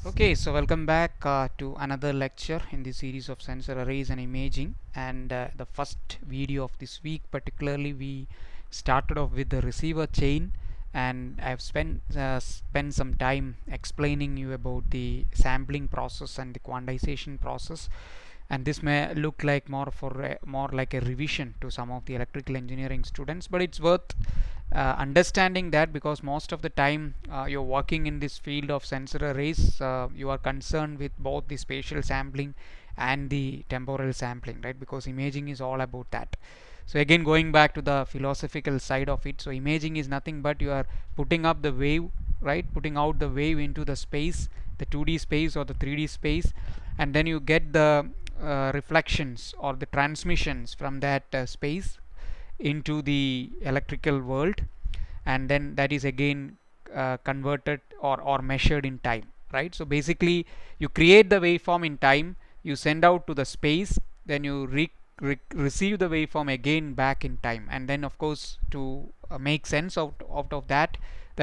Okay, so welcome back to another lecture in the series of sensor arrays and imaging. And the first video of this week, particularly, we started off with the receiver chain, and I've spent some time explaining you about the sampling process and the quantization process. And this may look like more like a revision to some of the electrical engineering students, but it's worth understanding that, because most of the time you're working in this field of sensor arrays, you are concerned with both the spatial sampling and the temporal sampling, right? Because imaging is all about that. So again, going back to the philosophical side of it, so imaging is nothing but you are putting up the wave, right? Putting out the wave into the space, the 2D space or the 3D space, and then you get the reflections or the transmissions from that space into the electrical world, and then that is again converted or measured in time, right? So basically, you create the waveform in time, you send out to the space, then you receive the waveform again back in time, and then of course to make sense out of that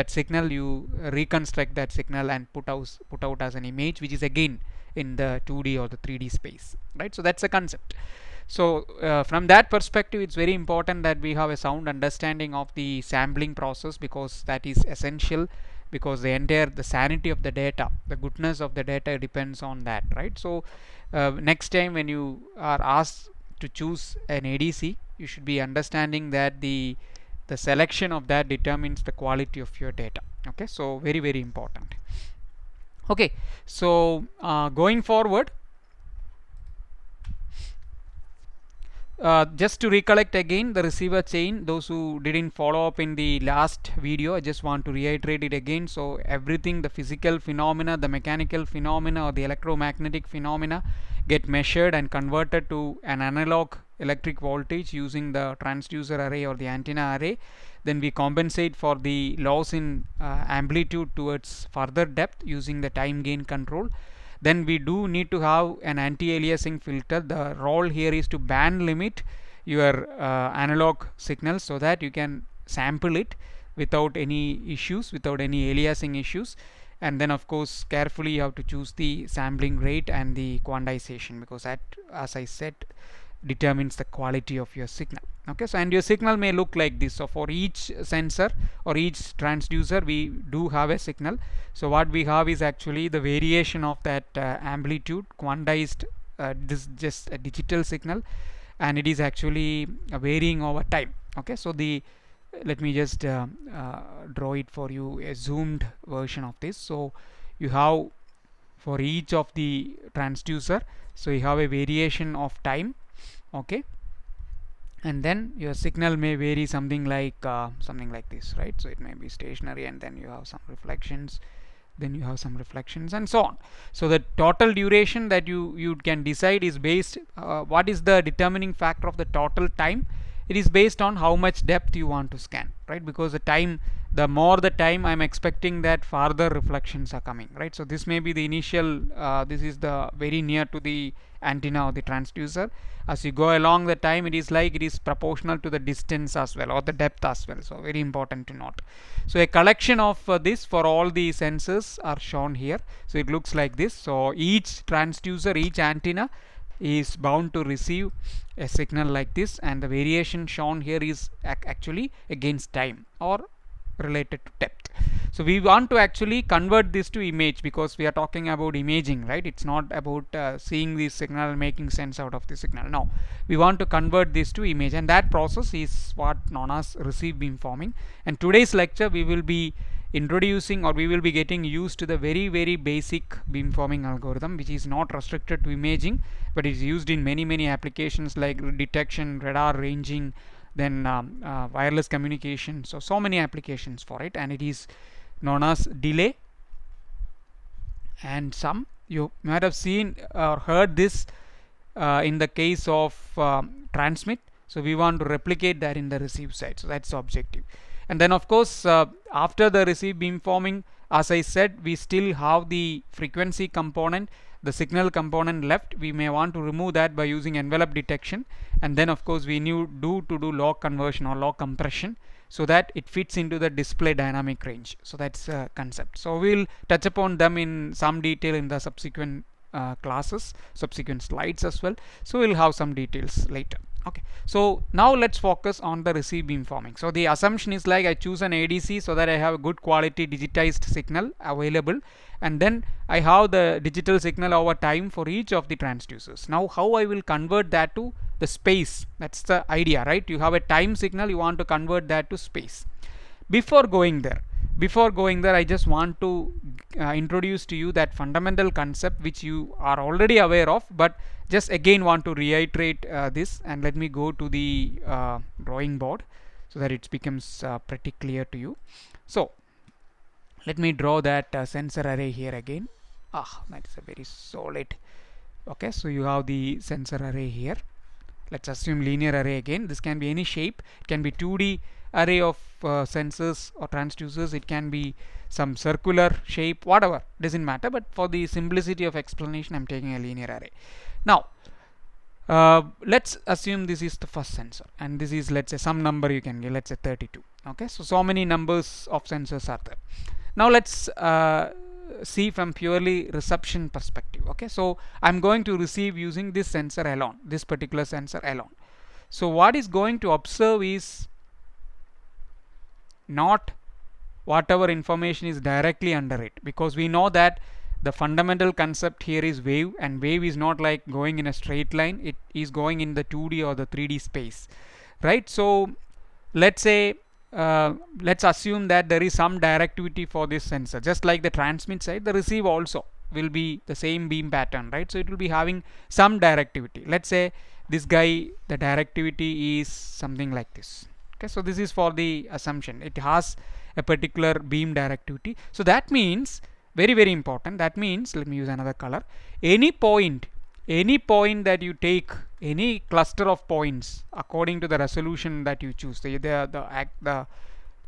signal, you reconstruct that signal and put out as an image, which is again in the 2D or the 3D space, right? So that's a concept. So from that perspective, it's very important that we have a sound understanding of the sampling process, because that is essential, because the sanity of the data, the goodness of the data depends on that, right? So next time when you are asked to choose an ADC, you should be understanding that the selection of that determines the quality of your data. Okay, so very important. Okay, so going forward, just to recollect again the receiver chain, those who didn't follow up in the last video, I just want to reiterate it again. So everything, the physical phenomena, the mechanical phenomena, or the electromagnetic phenomena, get measured and converted to an analog electric voltage using the transducer array or the antenna array. Then we compensate for the loss in amplitude towards further depth using the time gain control. Then we do need to have an anti-aliasing filter. The role here is to band limit your analog signal so that you can sample it without any issues, without any aliasing issues. And then of course carefully you have to choose the sampling rate and the quantization, because that, as I said, determines the quality of your signal. Okay, so and your signal may look like this. So for each sensor or each transducer, we do have a signal. So what we have is actually the variation of that amplitude quantized. This is just a digital signal, and it is actually varying over time. Okay, so the let me just draw it for you, a zoomed version of this. So you have, for each of the transducer, so you have a variation of time. Okay, and then your signal may vary something like this, right? So it may be stationary, and then you have some reflections, then you have some reflections, and so on. So the total duration that you can decide is based, what is the determining factor of the total time? It is based on how much depth you want to scan, right? Because the more the time, I'm expecting that farther reflections are coming, right? So this may be the initial, this is the very near to the antenna or the transducer. As you go along the time, it is proportional to the distance as well, or the depth as well. So very important to note. So a collection of this for all the sensors are shown here. So it looks like this. So each transducer, each antenna is bound to receive a signal like this, and the variation shown here is actually against time or related to depth. So we want to actually convert this to image, because we are talking about imaging, right? It's not about seeing the signal and making sense out of the signal. No, we want to convert this to image, and that process is what known as receive beamforming. And today's lecture, we will be introducing, or we will be getting used to the very basic beamforming algorithm, which is not restricted to imaging, but is used in many applications like detection, radar, ranging, then wireless communication. So many applications for it, and it is known as delay. And some you might have seen or heard this in the case of transmit. So we want to replicate that in the receive side. So that's the objective. And then of course after the receive beamforming, as I said, we still have the frequency component, the signal component left. We may want to remove that by using envelope detection, and then of course we need to do log conversion or log compression. so that it fits into the display dynamic range. So that's a concept. So we'll touch upon them in some detail in the subsequent classes, subsequent slides as well. So we'll have some details later. Okay, so now let's focus on the receive beamforming. So the assumption is like I choose an ADC so that I have a good quality digitized signal available, and then I have the digital signal over time for each of the transducers. Now how I will convert that to the space, that's the idea, right? You have a time signal, you want to convert that to space. Before going there, I just want to introduce to you that fundamental concept which you are already aware of, but just again want to reiterate this. And let me go to the drawing board so that it becomes pretty clear to you. So let me draw that sensor array here again. That is a very solid. Okay, so you have the sensor array here. Let's assume linear array again. This can be any shape. It can be 2D array of sensors or transducers. It can be some circular shape, whatever, doesn't matter, but for the simplicity of explanation I'm taking a linear array. Now let's assume this is the first sensor, and this is, let's say, some number you can get, let's say 32. Okay, so many numbers of sensors are there. Now let's see from purely reception perspective. Okay, so I'm going to receive using this sensor alone, this particular sensor alone. So what is going to observe is not whatever information is directly under it, because we know that the fundamental concept here is wave, and wave is not like going in a straight line, it is going in the 2D or the 3D space, right? So let's say let's assume that there is some directivity for this sensor. Just like the transmit side, the receive also will be the same beam pattern, right? So it will be having some directivity. Let's say this guy, the directivity is something like this. Okay, so this is for the assumption it has a particular beam directivity. So that means, very very important, that means, let me use another color, any point that you take, any cluster of points according to the resolution that you choose, the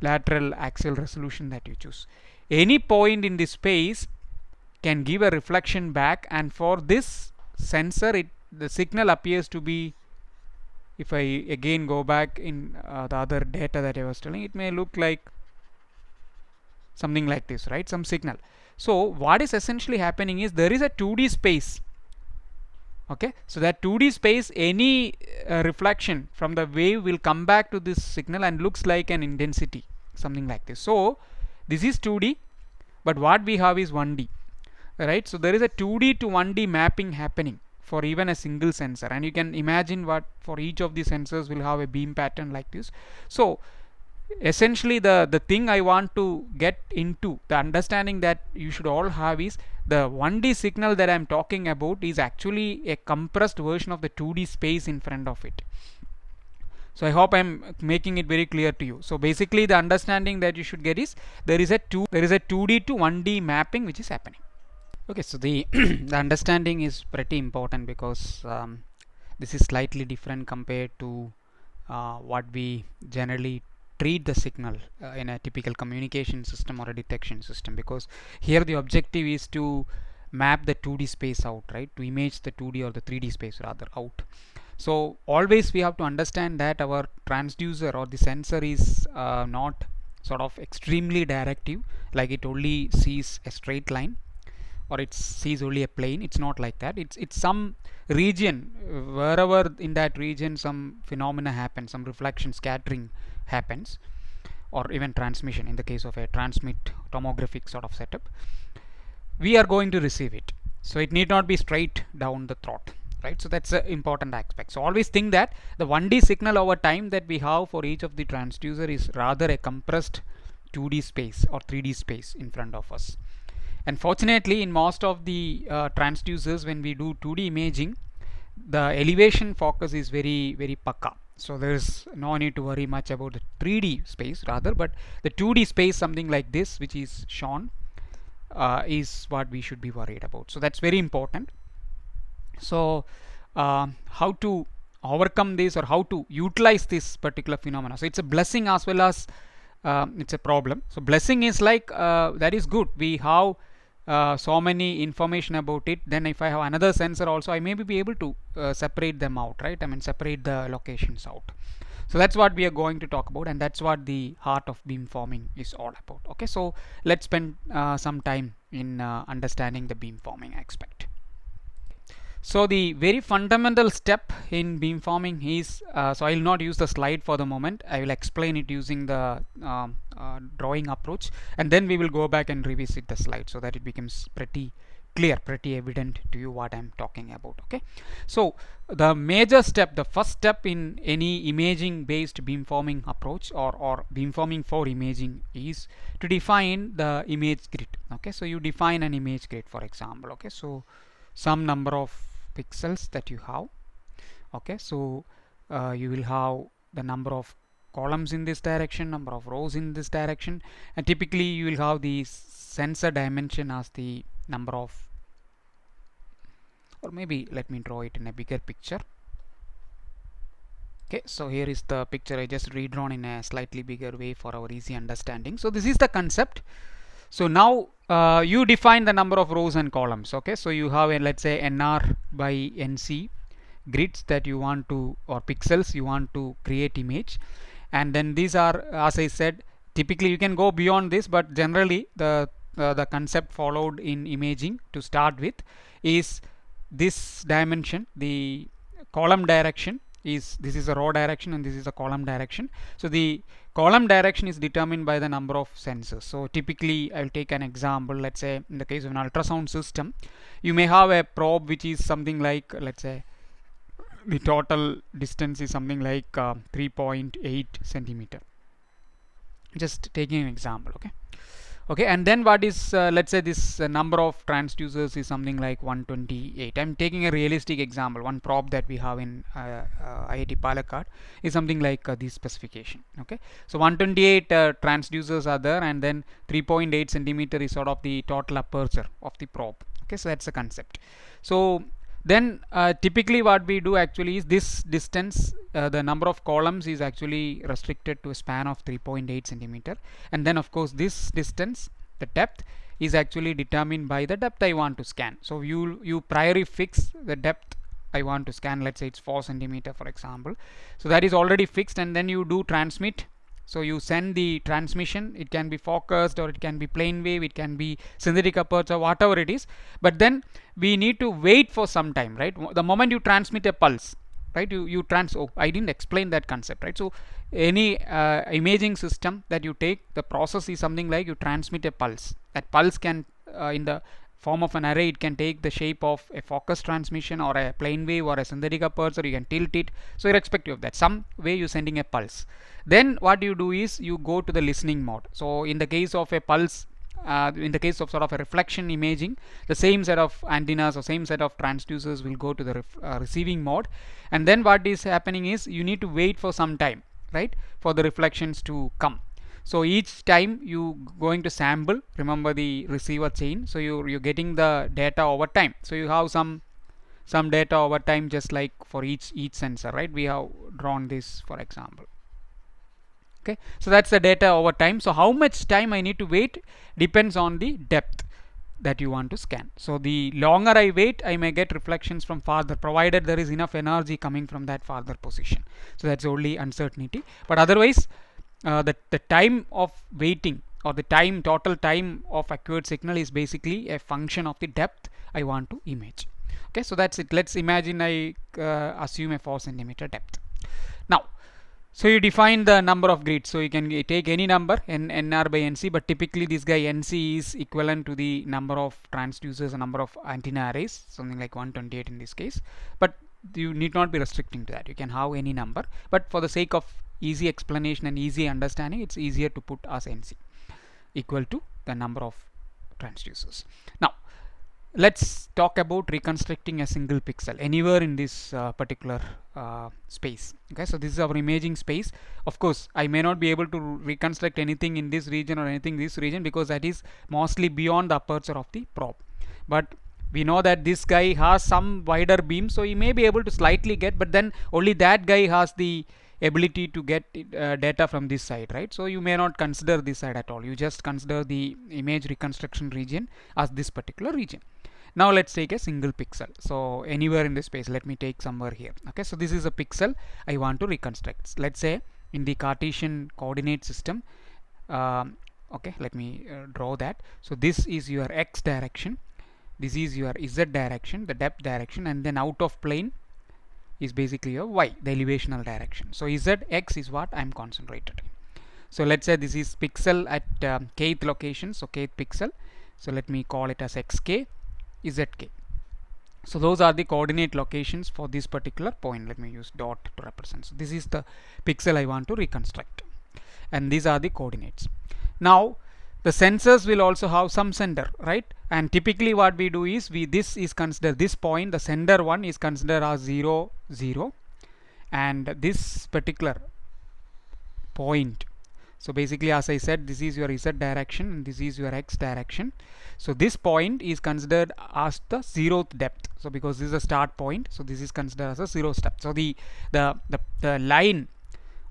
lateral axial resolution that you choose, any point in this space can give a reflection back, and for this sensor the signal appears to be, if I again go back in the other data that I was telling, it may look like something like this, right? Some signal. So what is essentially happening is there is a 2D space. Okay, so that 2D space, any reflection from the wave will come back to this signal and looks like an intensity, something like this. So this is 2D, but what we have is 1D, right? So there is a 2D to 1D mapping happening for even a single sensor, and you can imagine what for each of the sensors will have a beam pattern like this. So essentially the thing I want to get into, the understanding that you should all have, is the 1D signal that I'm talking about is actually a compressed version of the 2D space in front of it. So I hope I'm making it very clear to you. So basically the understanding that you should get is there is a 2D to 1D mapping which is happening. Okay, so the the understanding is pretty important, because this is slightly different compared to what we generally treat the signal in a typical communication system or a detection system, because here the objective is to map the 2D space out, right? To image the 2D or the 3D space rather out. So always we have to understand that our transducer or the sensor is not sort of extremely directive, like it only sees a straight line or it sees only a plane. It's not like that. It's some region, wherever in that region some phenomena happens, some reflection scattering happens, or even transmission in the case of a transmit tomographic sort of setup, we are going to receive it. So it need not be straight down the throat, right? So that's an important aspect. So always think that the 1D signal over time that we have for each of the transducer is rather a compressed 2D space or 3D space in front of us. And fortunately in most of the transducers, when we do 2D imaging, the elevation focus is very very pakka. So there is no need to worry much about the 3D space rather, but the 2D space, something like this which is shown, is what we should be worried about. So that's very important. So how to overcome this, or how to utilize this particular phenomena? So it's a blessing as well as it's a problem. So blessing is like that is good, we have so many information about it. Then if I have another sensor also, I may be able to separate them out, right? I mean separate the locations out. So that's what we are going to talk about, and that's what the heart of beamforming is all about. Okay, so let's spend some time in understanding the beamforming aspect. So the very fundamental step in beamforming is, so I will not use the slide for the moment. I will explain it using the drawing approach, and then we will go back and revisit the slide so that it becomes pretty clear, pretty evident to you what I'm talking about. Okay, so the major step, the first step in any imaging based beamforming approach or beamforming for imaging is to define the image grid. Okay, so you define an image grid, for example. Okay, so some number of pixels that you have. Okay, so you will have the number of columns in this direction, number of rows in this direction, and typically you will have the sensor dimension as the number of, or maybe let me draw it in a bigger picture. Okay, so here is the picture I just redrawn in a slightly bigger way for our easy understanding. So this is the concept. So now you define the number of rows and columns. Okay, so you have a, let's say, NR by NC grids that you want to, or pixels you want to create image, and then these are, as I said, typically you can go beyond this, but generally the concept followed in imaging to start with is this dimension. The column direction is, this is a row direction and this is a column direction. So the column direction is determined by the number of sensors. So typically I'll take an example. Let's say in the case of an ultrasound system, you may have a probe which is something like, let's say the total distance is something like 3.8 centimeter, just taking an example. Okay, and then what is, let's say this number of transducers is something like 128. I'm taking a realistic example. One probe that we have in IIT Palakkad is something like this specification. Okay, so 128 transducers are there, and then 3.8 centimeter is sort of the total aperture of the probe. Okay, so that's the concept. So then typically what we do actually is this distance, the number of columns is actually restricted to a span of 3.8 centimeter, and then of course this distance, the depth, is actually determined by the depth I want to scan. So you priori fix the depth I want to scan. Let's say it's 4 centimeter, for example. So that is already fixed, and then you do transmit. So you send the transmission. It can be focused, or it can be plane wave, it can be synthetic aperture, whatever it is. But then we need to wait for some time, right? The moment you transmit a pulse, right, oh, I didn't explain that concept, right? So any imaging system that you take, the process is something like you transmit a pulse. That pulse can, in the form of an array, it can take the shape of a focus transmission or a plane wave or a synthetic aperture. You can tilt it. So irrespective of that, some way you're sending a pulse. Then what you do is you go to the listening mode. So in the case of a pulse, in the case of sort of a reflection imaging, the same set of antennas or same set of transducers will go to the receiving mode, and then what is happening is you need to wait for some time, right, for the reflections to come. So each time you going to sample, remember the receiver chain, so you're getting the data over time. So you have some data over time, just like for each sensor, right? We have drawn this, for example. Okay, so that's the data over time. So how much time I need to wait depends on the depth that you want to scan. So the longer I wait, I may get reflections from farther, provided there is enough energy coming from that farther position. So that's only uncertainty, but otherwise the time of waiting, or the total time of acquired signal, is basically a function of the depth I want to image. Okay, so that's it. Let's imagine I assume a 4 centimeter depth. Now, so you define the number of grids. So you can take any number, NR by NC, but typically this guy NC is equivalent to the number of transducers, a number of antenna arrays, something like 128 in this case. But you need not be restricting to that. You can have any number, but for the sake of easy explanation and easy understanding, it's easier to put as NC equal to the number of transducers. Now let's talk about reconstructing a single pixel anywhere in this particular space. Okay, so this is our imaging space. Of course, I may not be able to reconstruct anything in this region or anything in this region, because that is mostly beyond the aperture of the probe. But we know that this guy has some wider beam, so he may be able to slightly get, but then only that guy has the ability to get data from this side, right? So you may not consider this side at all. You just consider the image reconstruction region as this particular region. Now let's take a single pixel. So anywhere in the space, let me take somewhere here. Okay, so this is a pixel I want to reconstruct. Let's say in the Cartesian coordinate system, okay, let me draw that. So this is your x direction, this is your z direction, the depth direction, and then out of plane is basically your y, the elevational direction. So zx is what I'm concentrated in. So let's say this is pixel at kth location, so kth pixel. So let me call it as xk, zk. So those are the coordinate locations for this particular point. Let me use dot to represent. So this is the pixel I want to reconstruct, and these are the coordinates. Now the sensors will also have some sender, right? And typically what we do is this is considered, this point, the sender one is considered as 0 0, and this particular point, so basically as I said, this is your z direction and this is your x direction. So this point is considered as the 0th depth. So because this is a start point, so this is considered as a 0th step. So the line,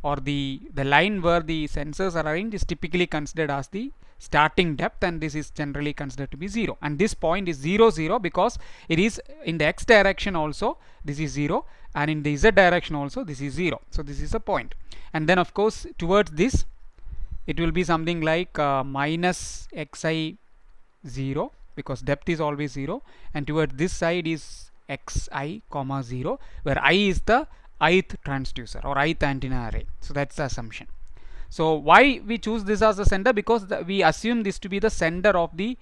or the line where the sensors are arranged, is typically considered as the starting depth, and this is generally considered to be 0. And this point is 0 0 because it is in the x direction also this is 0, and in the z direction also this is 0. So this is a point. And then of course towards this it will be something like minus xi 0, because depth is always 0, and towards this side is xi comma 0, where I is the ith transducer or ith antenna array. So that's the assumption. So why we choose this as the center? Because we assume this to be the center of the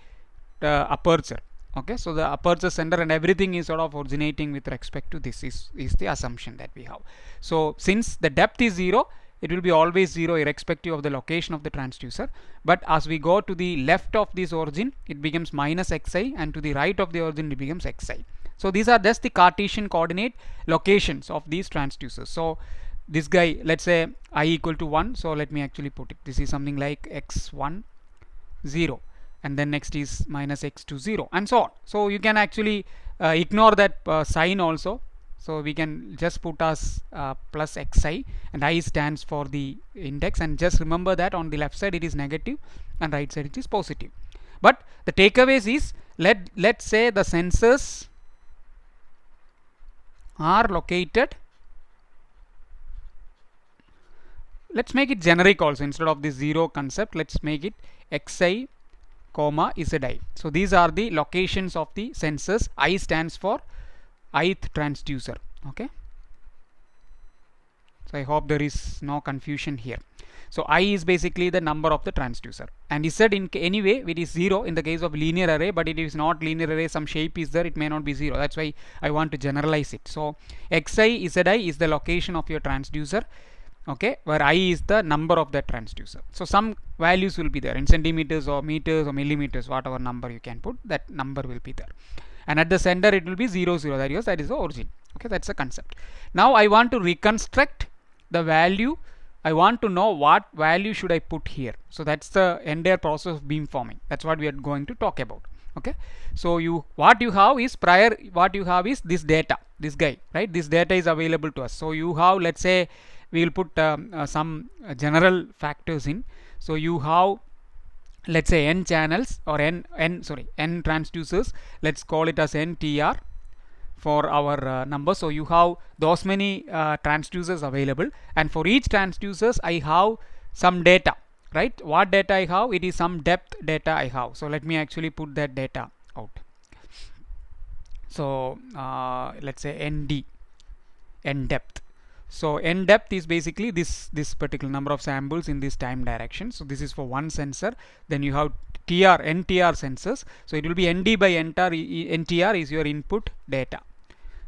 aperture. Okay, so the aperture center and everything is sort of originating with respect to this is the assumption that we have. So since the depth is 0, it will be always 0 irrespective of the location of the transducer. But as we go to the left of this origin, it becomes minus xi, and to the right of the origin it becomes xi. So these are just the Cartesian coordinate locations of these transducers. So this guy, let's say I equal to 1, so let me actually put it, this is something like x1 0, and then next is minus x2 0, and so on. So you can actually ignore that sign also. So we can just put as plus xi, and I stands for the index, and just remember that on the left side it is negative and right side it is positive. But the takeaways is, let's say the sensors are located, let's make it generic also, instead of this 0 concept let's make it xi comma zi. So these are the locations of the sensors. I stands for ith transducer. Okay, so I hope there is no confusion here. So I is basically the number of the transducer, and Z in anyway it is 0 in the case of linear array, but it is not linear array, some shape is there, it may not be 0. That's why I want to generalize it. So xi zi is the location of your transducer, okay, where I is the number of that transducer. So some values will be there in centimeters or meters or millimeters, whatever number you can put, that number will be there. And at the center it will be 0 0, that is the origin. Okay, that's the concept. Now I want to reconstruct the value. I want to know what value should I put here. So that's the entire process of beamforming. That's what we are going to talk about. Okay, so what you have is this data, this guy, right? This data is available to us. So you have, let's say we will put some general factors in. So you have, let's say n channels, or n transducers. Let's call it as ntr for our number. So you have those many transducers available, and for each transducers I have some data, right? What data I have? It is some depth data I have. So let me actually put that data out. So let's say nd, n depth. So n depth is basically this particular number of samples in this time direction. So this is for one sensor. Then you have ntr sensors. So it will be nd by ntr is your input data.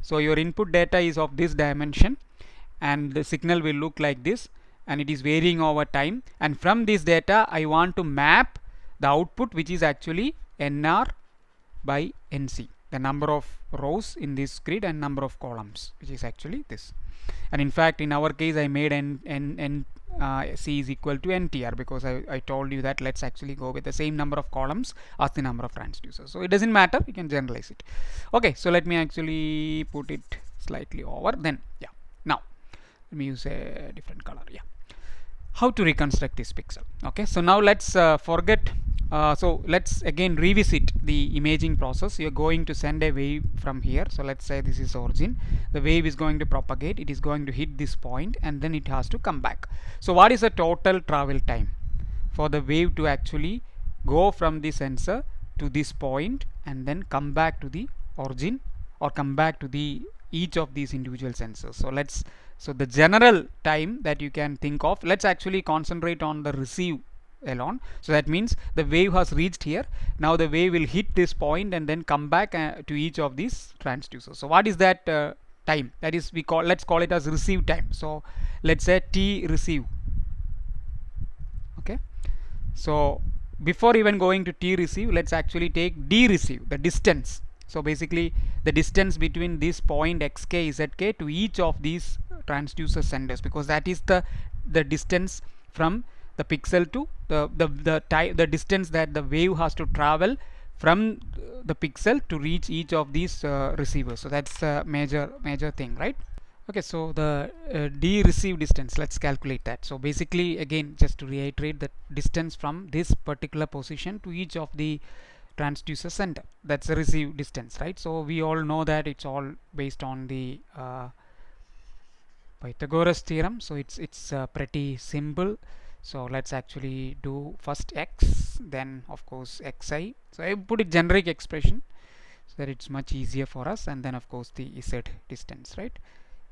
So your input data is of this dimension, and the signal will look like this, and it is varying over time. And from this data I want to map the output, which is actually nr by nc, the number of rows in this grid and number of columns, which is actually this. And in fact in our case I made c is equal to ntr, because I told you that let's actually go with the same number of columns as the number of transducers. So it doesn't matter, we can generalize it. Okay, so let me actually put it slightly over. Then yeah, now let me use a different color. Yeah, how to reconstruct this pixel. Okay, so now let's forget so let's again revisit the imaging process. You're going to send a wave from here. So let's say this is origin. The wave is going to propagate. It is going to hit this point and then it has to come back. So what is the total travel time for the wave to actually go from the sensor to this point and then come back to the origin or come back to the each of these individual sensors? So the general time that you can think of, let's actually concentrate on the receive alone. So that means the wave has reached here. Now the wave will hit this point and then come back to each of these transducers. So what is that time? That is, let's call it as receive time. So let's say T receive. Okay, so before even going to T receive, let's actually take D receive, the distance. So basically the distance between this point xk zk to each of these transducer senders, because that is the distance from the pixel to the distance that the wave has to travel from the pixel to reach each of these receivers. So that's a major thing, right? Okay, so the D receive distance, let's calculate that. So basically, again, just to reiterate, the distance from this particular position to each of the transducer center, that's the receive distance, right? So we all know that it's all based on the Pythagoras theorem. So it's pretty simple. So let's actually do first x, then of course xi. So I put a generic expression so that it's much easier for us, and then of course the z distance, right?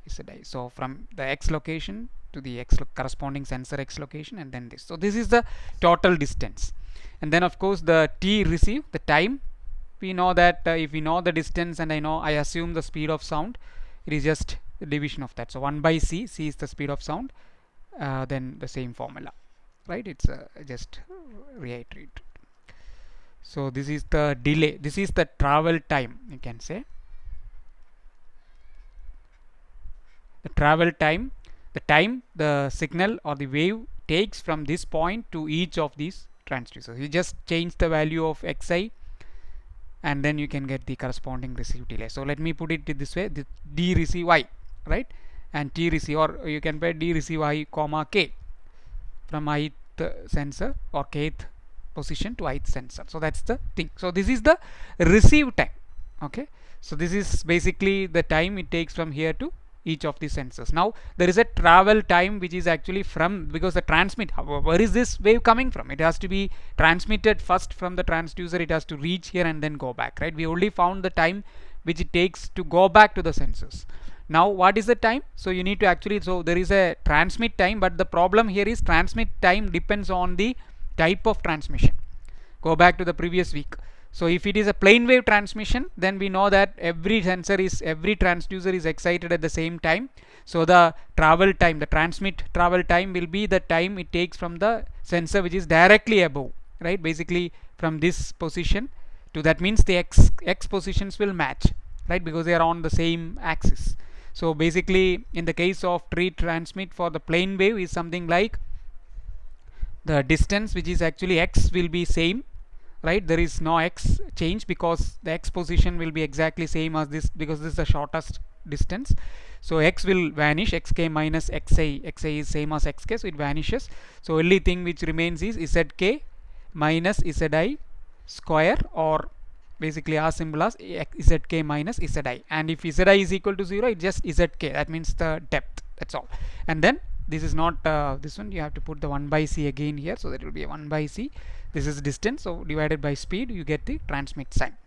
Zi. So from the x location to the corresponding sensor x location, and then this. So this is the total distance. And then of course the T receive, the time. We know that if we know the distance and I assume the speed of sound, it is just the division of that. So 1 by c, c is the speed of sound, then the same formula, right? It's just reiterate. So this is the delay, this is the travel time, you can say. The travel time, the time the signal or the wave takes from this point to each of these transducers. You just change the value of xi and then you can get the corresponding receive delay. So let me put it this way, the D receive I, right, and T receive, or you can put D receive I comma k from ith sensor or kth position to ith sensor. So that's the thing. So this is the receive time. Okay, so this is basically the time it takes from here to each of the sensors. Now there is a travel time which is actually from, because the transmit, where is this wave coming from? It has to be transmitted first from the transducer, it has to reach here and then go back, right? We only found the time which it takes to go back to the sensors. Now what is the time? So you need to actually, so there is a transmit time, but the problem here is transmit time depends on the type of transmission. Go back to the previous week. So if it is a plane wave transmission, then we know that every transducer is excited at the same time. So the travel time, the transmit travel time will be the time it takes from the sensor which is directly above, right? Basically from this position to, that means the x positions will match, right? Because they are on the same axis. So basically in the case of tree transmit for the plane wave is something like the distance which is actually x will be same, right? There is no x change because the x position will be exactly same as this, because this is the shortest distance. So x will vanish, xk minus xi is same as xk, so it vanishes. So only thing which remains is zk minus zi square, or basically as simple as zk minus zi, and if zi is equal to 0, it just zk, that means the depth, that's all. And then this is not this one, you have to put the 1 by c again here, so that will be a 1 by c. This is distance, so divided by speed you get the transmit time.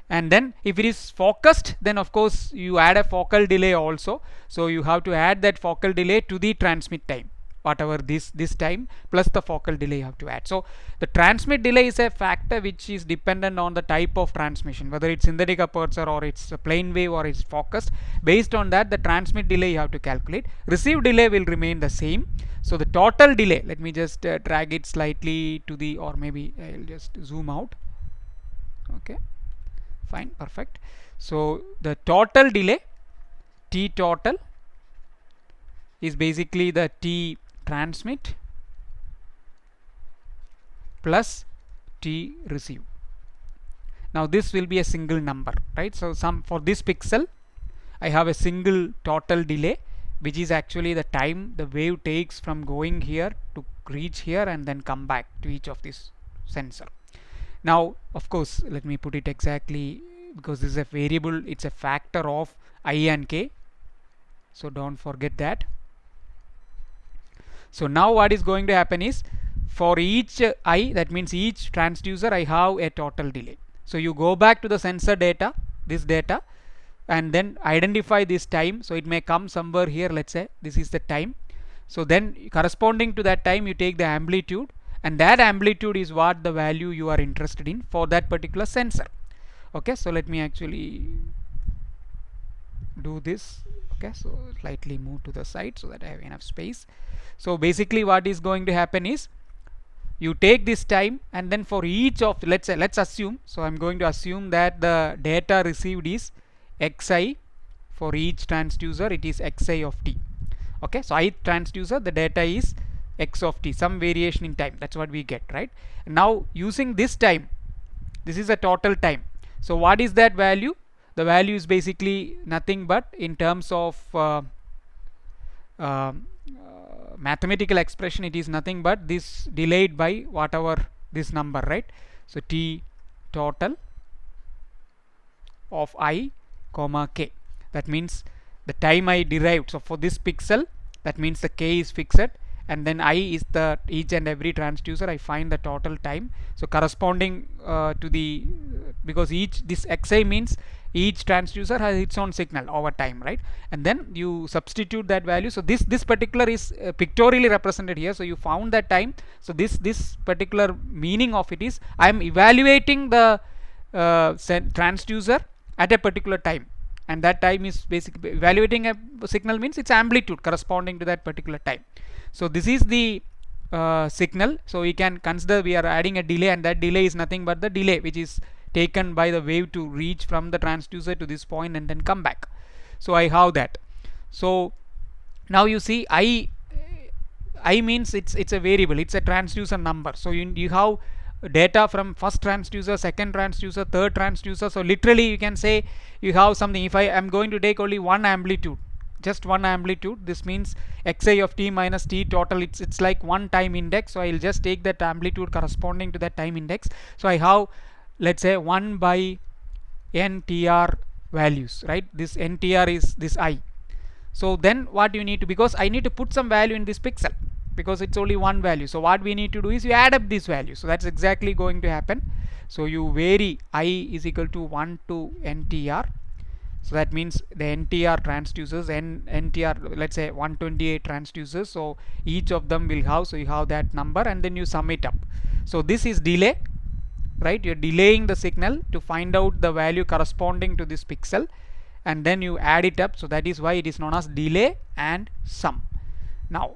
And then if it is focused, then of course you add a focal delay also, so you have to add that focal delay to the transmit time, whatever this time plus the focal delay you have to add. So the transmit delay is a factor which is dependent on the type of transmission, whether it's synthetic aperture or it's a plane wave or it's focused. Based on that, the transmit delay you have to calculate. Receive delay will remain the same. So the total delay, let me just drag it slightly to the, or maybe I'll just zoom out. Okay, fine, perfect. So the total delay, T total, is basically the T transmit plus T receive. Now this will be a single number, right? So for this pixel I have a single total delay, which is actually the time the wave takes from going here to reach here and then come back to each of this sensor. Now of course let me put it exactly, because this is a variable, it's a factor of I and k, so don't forget that. So now what is going to happen is, for each I, that means each transducer, I have a total delay. So you go back to the sensor data, this data, and then identify this time. So it may come somewhere here, let's say this is the time. So then corresponding to that time you take the amplitude, and that amplitude is what the value you are interested in for that particular sensor. Okay, so let me actually do this. Okay, so slightly move to the side so that I have enough space. So basically what is going to happen is, you take this time, and then for each of, let's assume, so I'm going to assume that the data received is xi. For each transducer it is xi of t. Okay, so ith transducer the data is x of t, some variation in time, that's what we get, right? Now using this time, this is a total time. So what is that value? The value is basically nothing but, in terms of mathematical expression, it is nothing but this delayed by whatever this number, right? So t total of I comma k, that means the time I derived. So for this pixel, that means the k is fixed, and then I is the each and every transducer, I find the total time. So corresponding to the, because each, this xi means each transducer has its own signal over time, right? And then you substitute that value. So this particular is pictorially represented here, so you found that time. So this particular meaning of it is, I am evaluating the transducer at a particular time, and that time is basically, evaluating a signal means its amplitude corresponding to that particular time. So this is the signal. So we can consider we are adding a delay, and that delay is nothing but the delay which is taken by the wave to reach from the transducer to this point and then come back. So I have that. So now you see, I means it's a variable, it's a transducer number. So you have data from first transducer, second transducer, third transducer. So literally you can say you have something. If I am going to take only one amplitude, just one amplitude, this means xi of t minus t total, it's like one time index. So I'll just take that amplitude corresponding to that time index. So I have, let's say, 1 by ntr values, right? This ntr is this I. So then what you need to, because I need to put some value in this pixel, because it's only one value. So what we need to do is you add up this value. So that's exactly going to happen. So you vary I is equal to 1 to ntr. So that means the ntr transducers, ntr, let's say 128 transducers, so each of them will have, so you have that number, and then you sum it up. So this is delay, right? You're delaying the signal to find out the value corresponding to this pixel, and then you add it up. So that is why it is known as delay and sum. Now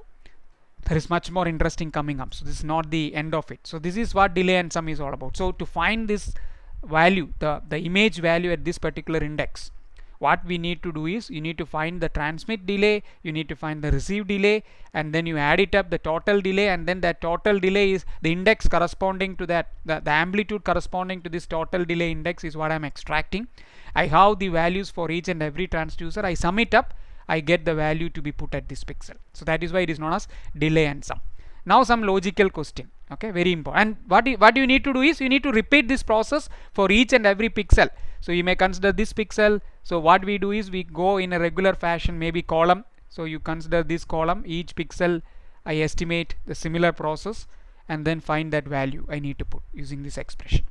there is much more interesting coming up, so this is not the end of it. So this is what delay and sum is all about. So to find this value, the image value at this particular index, what we need to do is, you need to find the transmit delay, you need to find the receive delay, and then you add it up, the total delay, and then that total delay is the index corresponding to that, the amplitude corresponding to this total delay index is what I am extracting. I have the values for each and every transducer, I sum it up, I get the value to be put at this pixel. So that is why it is known as delay and sum. Now some logical question, okay, very important. And what you need to do is, you need to repeat this process for each and every pixel. So you may consider this pixel. So what we do is, we go in a regular fashion, maybe column. So you consider this column, each pixel I estimate the similar process, and then find that value I need to put using this expression.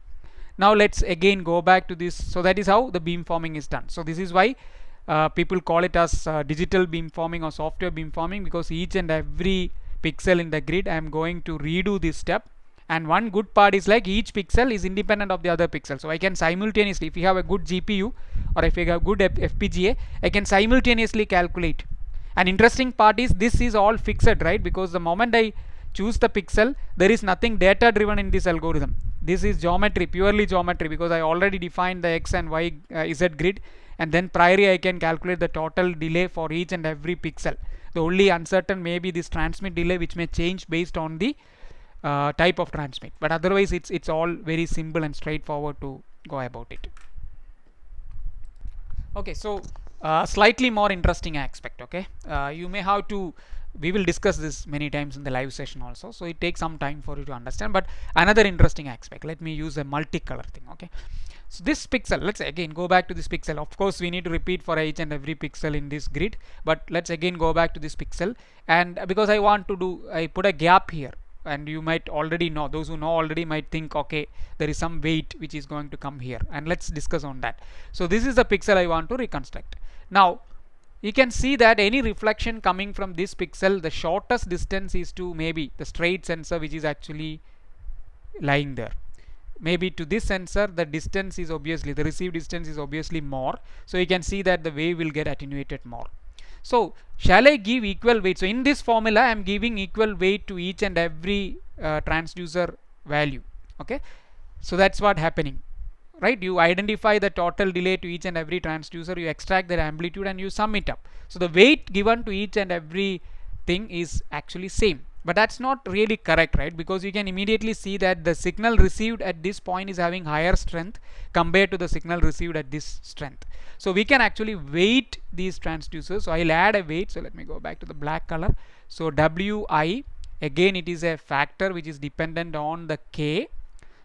Now let's again go back to this. So that is how the beamforming is done. So this is why people call it as digital beamforming or software beamforming, because each and every pixel in the grid I am going to redo this step. And one good part is, like, each pixel is independent of the other pixel. So I can simultaneously, if you have a good GPU or if you have good FPGA, I can simultaneously calculate. An interesting part is, this is all fixed, right? Because the moment I choose the pixel, there is nothing data driven in this algorithm. This is geometry, purely geometry, because I already defined the x and y z grid, and then priorly I can calculate the total delay for each and every pixel. The only uncertain may be this transmit delay, which may change based on the type of transmit, but otherwise it's all very simple and straightforward to go about it. Okay, so slightly more interesting aspect. Okay, you may have to, we will discuss this many times in the live session also, so it takes some time for you to understand. But another interesting aspect, let me use a multicolor thing. Okay, so this pixel, let's again go back to this pixel. Of course we need to repeat for each and every pixel in this grid, but let's again go back to this pixel. And because I want to do, I put a gap here, and you might already know, those who know already might think, okay, there is some weight which is going to come here, and let's discuss on that. So this is the pixel I want to reconstruct. Now you can see that any reflection coming from this pixel, the shortest distance is to maybe the straight sensor which is actually lying there. Maybe to this sensor the distance is obviously, the received distance is obviously more, so you can see that the wave will get attenuated more. So shall I give equal weight? So in this formula I am giving equal weight to each and every transducer value. Okay, so that's what happening, right? You identify the total delay to each and every transducer, you extract their amplitude and you sum it up. So the weight given to each and every thing is actually same. But that's not really correct, right? Because you can immediately see that the signal received at this point is having higher strength compared to the signal received at this strength. So we can actually weight these transducers. So I'll add a weight. So let me go back to the black color. So Wi, again it is a factor which is dependent on the K.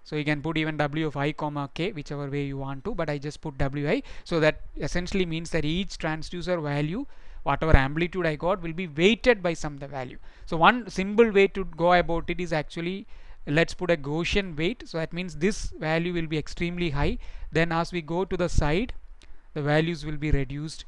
So you can put even W of I comma K, whichever way you want to, but I just put Wi. So that essentially means that each transducer value, whatever amplitude I got, will be weighted by some the value. So one simple way to go about it is actually, let's put a Gaussian weight. So that means this value will be extremely high, then as we go to the side the values will be reduced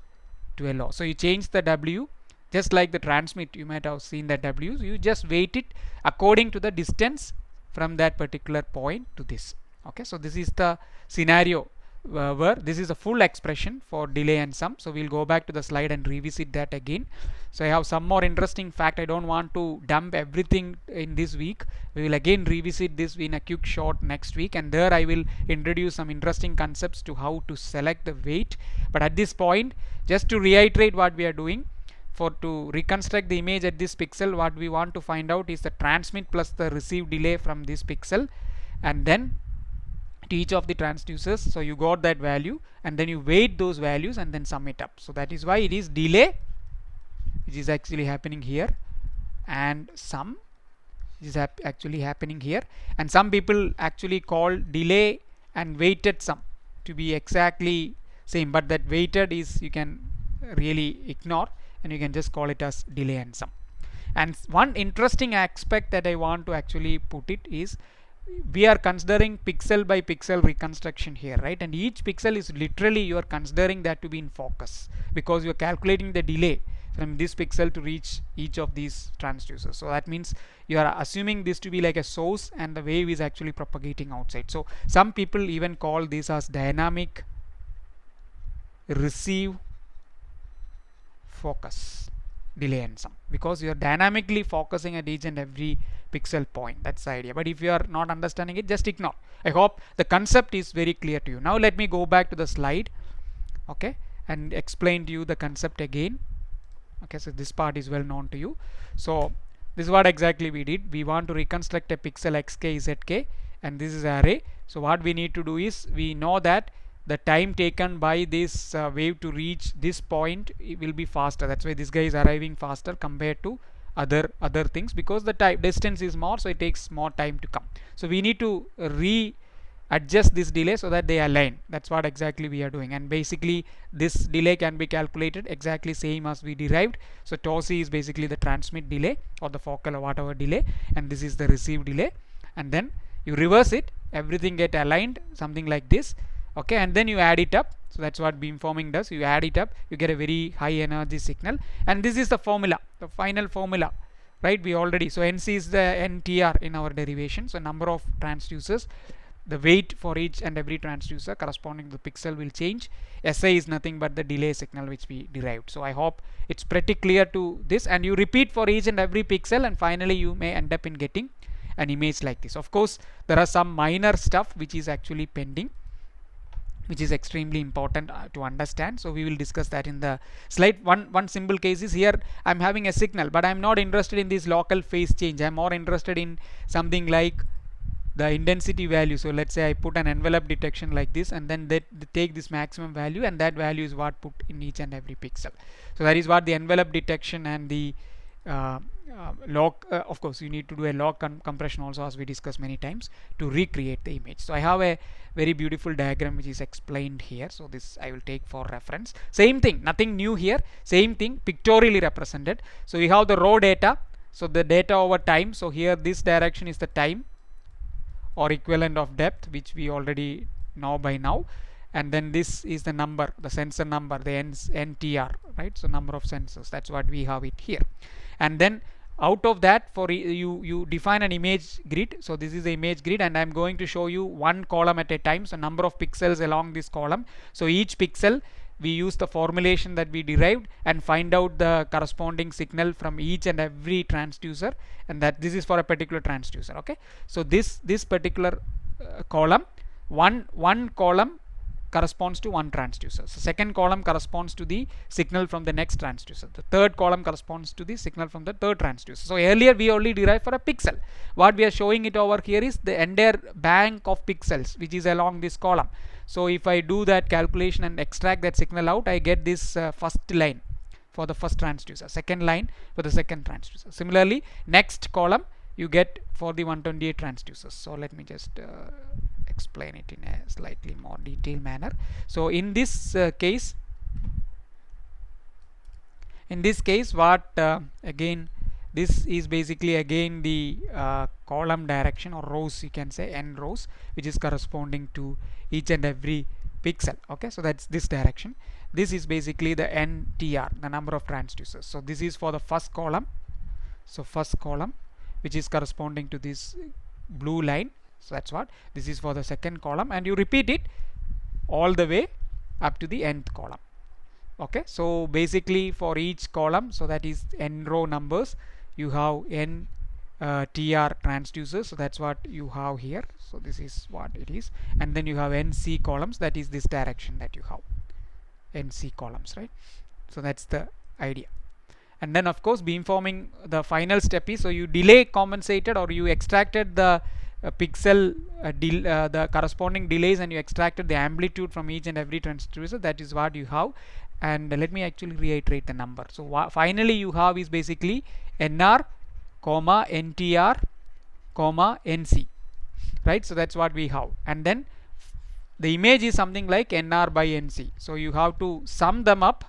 to a low. So you change the W, just like the transmit, you might have seen that W, you just weight it according to the distance from that particular point to this. Okay, so this is the scenario where this is a full expression for delay and sum. So we'll go back to the slide and revisit that again. So I have some more interesting fact. I don't want to dump everything in this week. We will again revisit this in a quick short next week, and there I will introduce some interesting concepts to how to select the weight. But at this point, just to reiterate what we are doing, for to reconstruct the image at this pixel, what we want to find out is the transmit plus the receive delay from this pixel, and then to each of the transducers. So you got that value, and then you weight those values and then sum it up. So that is why it is delay which is actually happening here, and sum which is actually happening here. And some people actually call delay and weighted sum to be exactly same, but that weighted is, you can really ignore, and you can just call it as delay and sum. And one interesting aspect that I want to actually put it is, we are considering pixel by pixel reconstruction here, right? And each pixel is literally, you are considering that to be in focus, because you are calculating the delay from this pixel to reach each of these transducers. So that means you are assuming this to be like a source, and the wave is actually propagating outside. So some people even call this as dynamic receive focus delay and sum, because you are dynamically focusing at each and every pixel point. That's the idea. But if you are not understanding it, just ignore. I hope the concept is very clear to you. Now let me go back to the slide, okay, and explain to you the concept again. Okay, so this part is well known to you. So this is what exactly we did. We want to reconstruct a pixel xk zk, and this is array. So what we need to do is, we know that the time taken by this wave to reach this point, it will be faster. That's why this guy is arriving faster compared to other things, because the time distance is more, so it takes more time to come. So we need to adjust this delay so that they align. That's what exactly we are doing. And basically this delay can be calculated exactly same as we derived. So tau c is basically the transmit delay or the focal or whatever delay, and this is the receive delay. And then you reverse it, everything get aligned, something like this. Okay, and then you add it up. So that's what beamforming does. You add it up, you get a very high energy signal, and this is the formula, the final formula, right? We already, so NC is the NTR in our derivation. So number of transducers, the weight for each and every transducer corresponding to the pixel will change. SI is nothing but the delay signal which we derived. So I hope it's pretty clear to this, and you repeat for each and every pixel, and finally you may end up in getting an image like this. Of course there are some minor stuff which is actually pending, which is extremely important to understand. So we will discuss that in the slide. One simple case is, here I'm having a signal, but I'm not interested in this local phase change. I'm more interested in something like the intensity value. So let's say I put an envelope detection like this, and then they take this maximum value, and that value is what put in each and every pixel. So that is what the envelope detection and the log, of course you need to do a log compression also, as we discussed many times, to recreate the image. So I have a very beautiful diagram which is explained here, so this I will take for reference. Same thing, nothing new here, same thing pictorially represented. So we have the raw data, so the data over time. So here this direction is the time or equivalent of depth, which we already know by now, and then this is the number, the sensor number, the NTR, right? So number of sensors, that's what we have it here. And then out of that, for you define an image grid. So this is the image grid, and I'm going to show you one column at a time, so number of pixels along this column. So each pixel we use the formulation that we derived and find out the corresponding signal from each and every transducer, and that this is for a particular transducer. Okay, so this particular column, one column corresponds to one transducer. So second column corresponds to the signal from the next transducer. The third column corresponds to the signal from the third transducer. So earlier we only derived for a pixel. What we are showing it over here is the entire bank of pixels which is along this column. So if I do that calculation and extract that signal out, I get this first line for the first transducer, second line for the second transducer. Similarly, next column you get for the 128 transducers. So let me just explain it in a slightly more detailed manner. So in this case, what again, this is basically again the column direction, or rows, you can say n rows, which is corresponding to each and every pixel. Okay, so that's this direction. This is basically the NTR, the number of transducers. So this is for the first column, so first column, which is corresponding to this blue line. So that's what this is for the second column, and you repeat it all the way up to the nth column. Okay, so basically for each column, so that is n row numbers, you have n TR transducers, so that's what you have here. So this is what it is, and then you have NC columns, that is this direction that you have, NC columns, right? So that's the idea. And then of course beamforming, the final step is, so you delay compensated, or you extracted the pixel the corresponding delays, and you extracted the amplitude from each and every transducer. That is what you have. And let me actually reiterate the number. So finally you have is basically NR comma NTR comma NC, right? So that's what we have. And then the image is something like NR by NC, so you have to sum them up,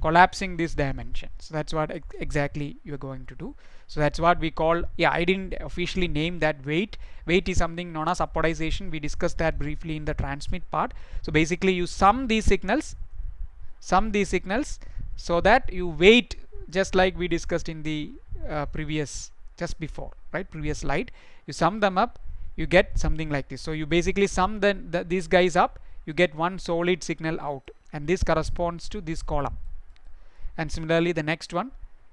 collapsing this dimension. So that's what exactly you're going to do. So that's what we call, I didn't officially name that weight. Weight is something known as apodization. We discussed that briefly in the transmit part. So basically you sum these signals, so that you weight, just like we discussed in the previous slide. You sum them up, you get something like this. So you basically sum these guys up, you get one solid signal out, and this corresponds to this column. And similarly the next one,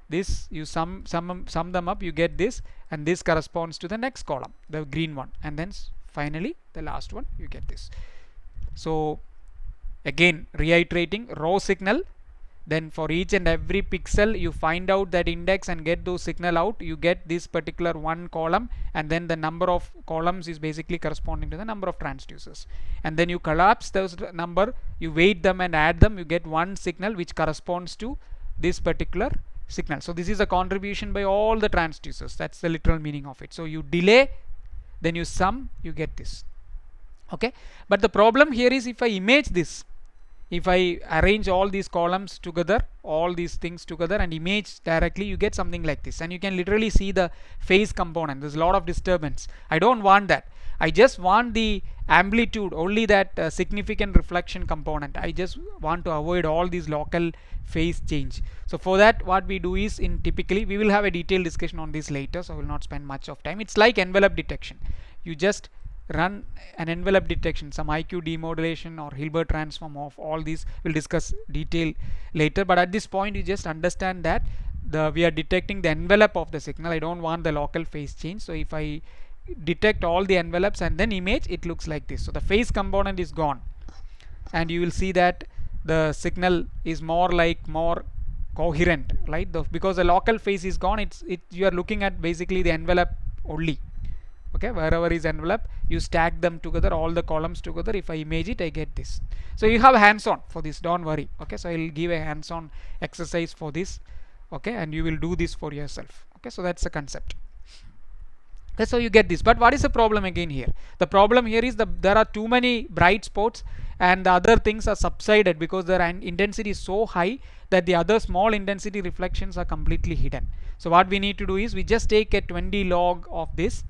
this you sum them up, you get this, and this corresponds to the next column, the green one, and then finally the last one, you get this. So again reiterating, raw signal, then for each and every pixel you find out that index and get those signal out, you get this particular one column, and then the number of columns is basically corresponding to the number of transducers, and then you collapse those number, you weight them and add them, you get one signal which corresponds to this particular signal. So this is a contribution by all the transducers, that's the literal meaning of it. So you delay, then you sum, you get this. Okay, but the problem here is, if I image this, if I arrange all these columns together, all these things together, and image directly, you get something like this, and you can literally see the phase component. There's a lot of disturbance. I don't want that. I just want the amplitude, only that significant reflection component. I just want to avoid all these local phase change. So for that, what we do is, typically we will have a detailed discussion on this later, so I will not spend much of time. It's like envelope detection. You just run an envelope detection, some IQ demodulation or Hilbert transform of all these, we'll discuss detail later, but at this point you just understand that we are detecting the envelope of the signal. I don't want the local phase change. So if I detect all the envelopes and then image, it looks like this. So the phase component is gone, and you will see that the signal is more coherent, right? Because the local phase is gone, you are looking at basically the envelope only. Okay, wherever is envelope, you stack them together, all the columns together. If I image it, I get this. So you have hands-on for this, don't worry. Okay, so I'll give a hands-on exercise for this. Okay, and you will do this for yourself. Okay, so that's the concept. Okay, so you get this. But what is the problem again here? The problem here is there are too many bright spots and the other things are subsided because their intensity is so high that the other small intensity reflections are completely hidden. So what we need to do is we just take a 20 log of this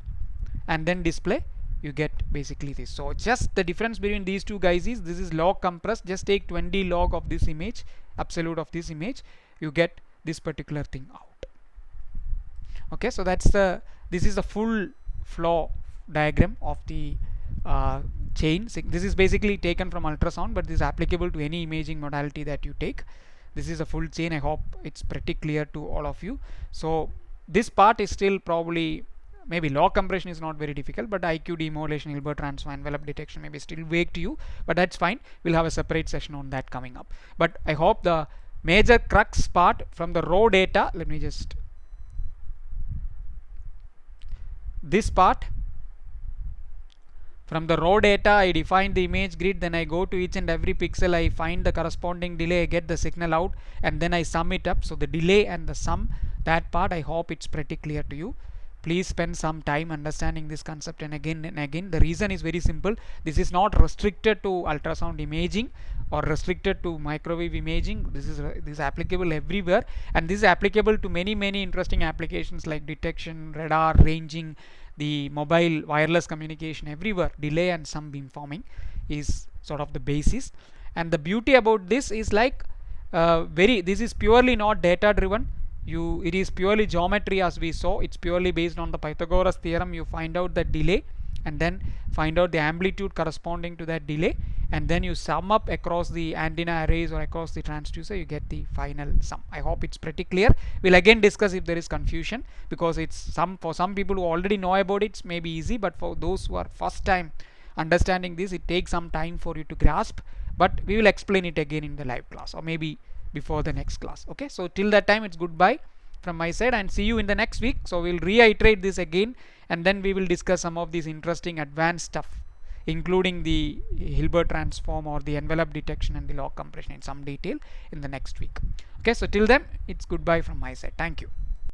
and then display. You get basically this. So just the difference between these two guys is this is log compressed. Just take 20 log of this image, absolute of this image, you get this particular thing out. Okay, so that's this is the full flow diagram of the chain. This is basically taken from ultrasound, but this is applicable to any imaging modality that you take. This is a full chain. I hope it's pretty clear to all of you. So this part is still probably, maybe log compression is not very difficult, but IQD, modulation, Hilbert transform, envelope detection may be still vague to you, but that's fine. We'll have a separate session on that coming up. But I hope the major crux part from the raw data, let me just, this part from the raw data, I define the image grid, then I go to each and every pixel, I find the corresponding delay, I get the signal out, and then I sum it up. So the delay and the sum, that part, I hope it's pretty clear to you. Please spend some time understanding this concept, and again the reason is very simple. This is not restricted to ultrasound imaging or restricted to microwave imaging. This is applicable everywhere, and this is applicable to many interesting applications like detection, radar, ranging, the mobile wireless communication, everywhere. Delay and sum beamforming is sort of the basis. And the beauty about this is like this is purely not data driven. It is purely geometry, as we saw. It's purely based on the Pythagoras theorem. You find out the delay and then find out the amplitude corresponding to that delay, and then you sum up across the antenna arrays or across the transducer, you get the final sum. I hope it's pretty clear. We'll again discuss if there is confusion, because it's for some people who already know about it, it's maybe easy, but for those who are first time understanding this, it takes some time for you to grasp. But we will explain it again in the live class, or maybe before the next class. Okay, so till that time, it's goodbye from my side and see you in the next week. So we'll reiterate this again, and then we will discuss some of these interesting advanced stuff, including the Hilbert transform or the envelope detection and the log compression in some detail in the next week. Okay, so till then, it's goodbye from my side. Thank you.